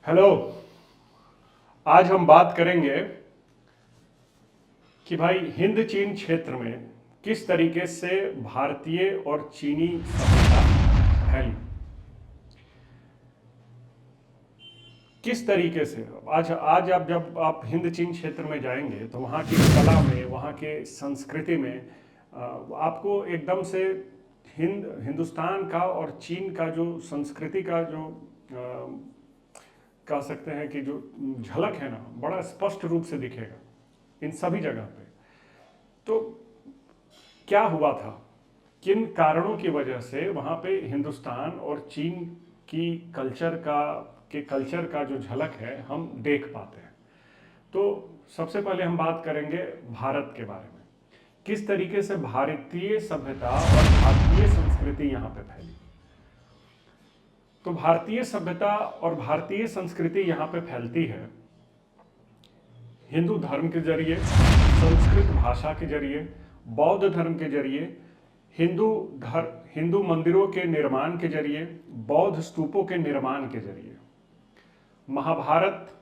Hello. आज हम बात करेंगे कि भाई हिंद चीन क्षेत्र में किस तरीके से भारतीय और चीनी सभ्यता फैली। किस तरीके से आज आज आप जब आप हिंद चीन क्षेत्र में जाएंगे तो वहाँ की कला में, वहाँ के संस्कृति में आपको एकदम से हिंदुस्तान का और चीन का जो संस्कृति का जो कह सकते हैं कि जो झलक है ना, बड़ा स्पष्ट रूप से दिखेगा इन सभी जगह पे। तो क्या हुआ था, किन कारणों की वजह से वहाँ पे हिंदुस्तान और चीन की कल्चर का जो झलक है हम देख पाते हैं। तो सबसे पहले हम बात करेंगे भारत के बारे में, किस तरीके से भारतीय सभ्यता और भारतीय संस्कृति यहाँ पे फैली। तो भारतीय सभ्यता और भारतीय संस्कृति यहाँ पे फैलती है हिंदू धर्म के जरिए, संस्कृत भाषा के जरिए, बौद्ध धर्म के जरिए, हिंदू मंदिरों के निर्माण के जरिए, बौद्ध स्तूपों के निर्माण के जरिए, महाभारत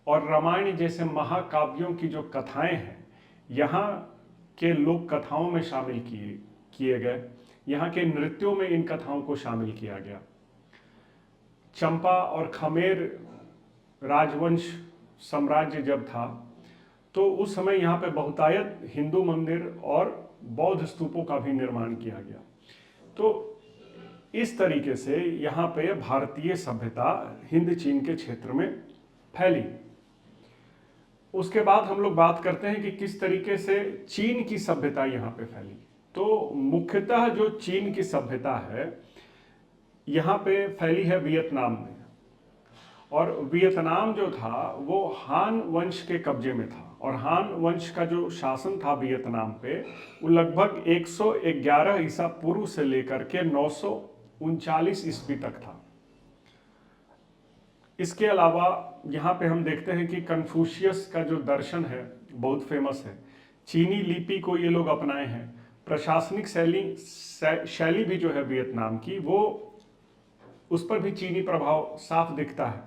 और रामायण जैसे महाकाव्यों की जो कथाएं हैं यहाँ के लोक कथाओं में शामिल किए गए, यहाँ के नृत्यों में इन कथाओं को शामिल किया गया। चंपा और खमेर राजवंश साम्राज्य जब था तो उस समय यहाँ पे बहुतायत हिंदू मंदिर और बौद्ध स्तूपों का भी निर्माण किया गया। तो इस तरीके से यहाँ पे भारतीय सभ्यता हिंद चीन के क्षेत्र में फैली। उसके बाद हम लोग बात करते हैं कि किस तरीके से चीन की सभ्यता यहाँ पे फैली। तो मुख्यतः जो चीन की सभ्यता है यहाँ पे फैली है वियतनाम में, और वियतनाम जो था वो हान वंश के कब्जे में था, और हान वंश का जो शासन था वियतनाम पे वो लगभग 111 ईसा पूर्व से लेकर के 939 ईस्वी तक था। इसके अलावा यहाँ पे हम देखते हैं कि कन्फ्यूशियस का जो दर्शन है बहुत फेमस है। चीनी लिपि को ये लोग अपनाए हैं। प्रशासनिक शैली भी जो है वियतनाम की, वो उस पर भी चीनी प्रभाव साफ दिखता है।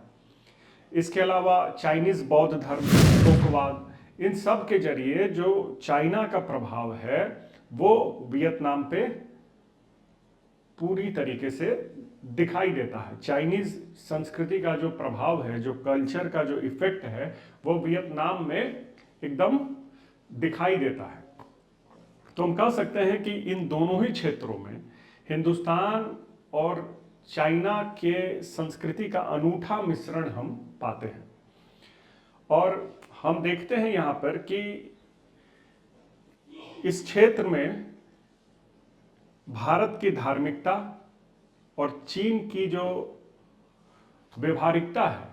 इसके अलावा चाइनीज बौद्ध धर्म, तोकवाद, इन सब के जरिए जो चाइना का प्रभाव है वो वियतनाम पे पूरी तरीके से दिखाई देता है। चाइनीज संस्कृति का जो प्रभाव है, जो कल्चर का जो इफेक्ट है, वो वियतनाम में एकदम दिखाई देता है। तो हम कह सकते हैं कि इन दोनों ही क्षेत्रों में हिंदुस्तान और चाइना के संस्कृति का अनूठा मिश्रण हम पाते हैं। और हम देखते हैं यहाँ पर कि इस क्षेत्र में भारत की धार्मिकता और चीन की जो व्यवहारिकता है,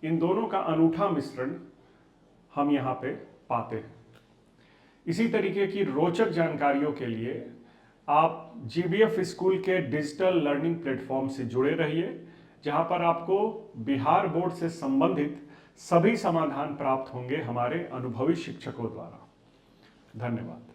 इन दोनों का अनूठा मिश्रण हम यहाँ पे पाते हैं। इसी तरीके की रोचक जानकारियों के लिए आप GBF स्कूल के डिजिटल लर्निंग प्लेटफॉर्म से जुड़े रहिए, जहां पर आपको बिहार बोर्ड से संबंधित सभी समाधान प्राप्त होंगे हमारे अनुभवी शिक्षकों द्वारा। धन्यवाद।